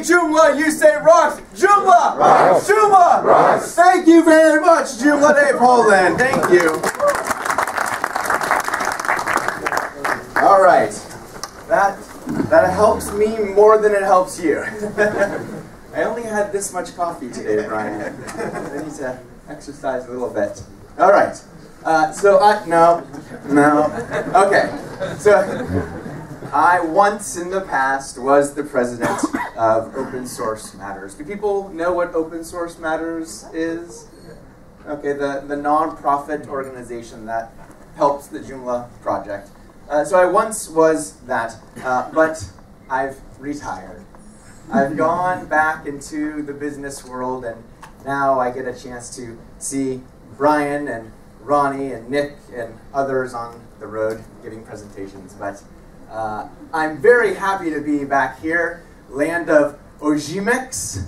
Joomla, you say rocks. Joomla! Rocks. Joomla! Rocks. Thank you very much, Joomla Day Poland. Thank you. All right. That helps me more than it helps you. I only had this much coffee today, Brian. I need to exercise a little bit. All right. No. Okay. So, I once in the past was the president of Open Source Matters. Do people know what Open Source Matters is? Okay, the non-profit organization that helps the Joomla project. So I once was that, but I've retired. I've gone back into the business world, and now I get a chance to see Brian and Ronnie and Nick and others on the road giving presentations. But I'm very happy to be back here, land of Ozimeks.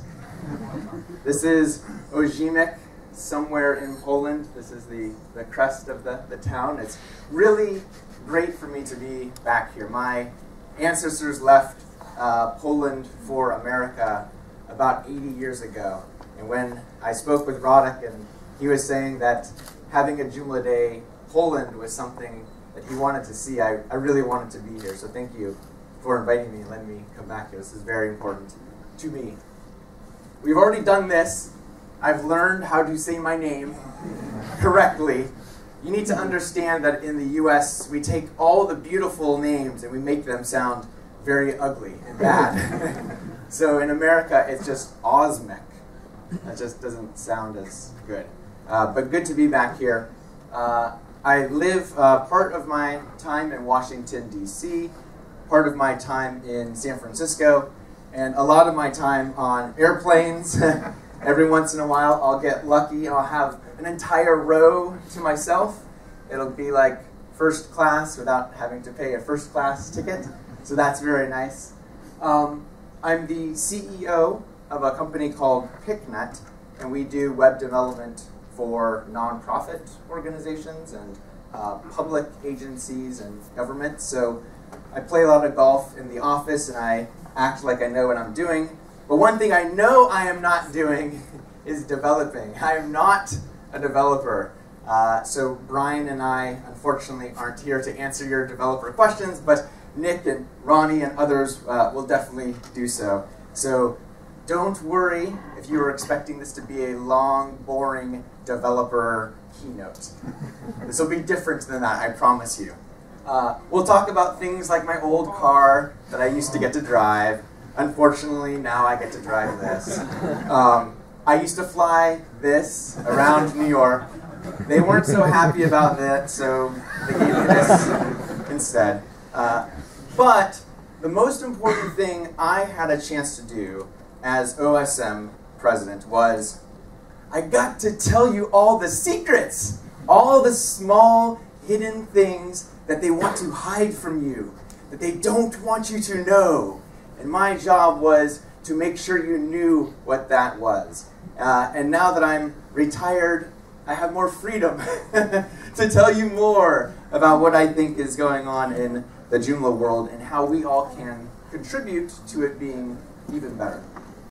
This is Ozimek, somewhere in Poland. This is the crest of the town. It's really great for me to be back here. My ancestors left Poland for America about 80 years ago. And when I spoke with Rodek, and he was saying that having a Joomla Day Poland was something that he wanted to see, I really wanted to be here. So thank you for inviting me and letting me come back here. This is very important to me. We've already done this. I've learned how to say my name correctly. You need to understand that in the US, we take all the beautiful names and we make them sound very ugly and bad. So in America, it's just Ozimek. That just doesn't sound as good. But good to be back here. I live part of my time in Washington, D.C., part of my time in San Francisco, and a lot of my time on airplanes. Every once in a while, I'll get lucky. I'll have an entire row to myself. It'll be like first class without having to pay a first class ticket. So that's very nice. I'm the CEO of a company called PicNet, and we do web development for nonprofit organizations and public agencies and government. So I play a lot of golf in the office, and I act like I know what I'm doing. But one thing I know I am not doing is developing. I am not a developer. So Brian and I, unfortunately, aren't here to answer your developer questions, but Nick and Ronnie and others will definitely do so. So don't worry if you were expecting this to be a long, boring developer keynote. This will be different than that, I promise you. We'll talk about things like my old car that I used to get to drive. Unfortunately, now I get to drive this. I used to fly this around New York. They weren't so happy about that, so they gave me this instead. But the most important thing I had a chance to do as OSM president was I got to tell you all the secrets, all the small hidden things that they want to hide from you, that they don't want you to know. And my job was to make sure you knew what that was. And now that I'm retired, I have more freedom to tell you more about what I think is going on in the Joomla world and how we all can contribute to it being even better.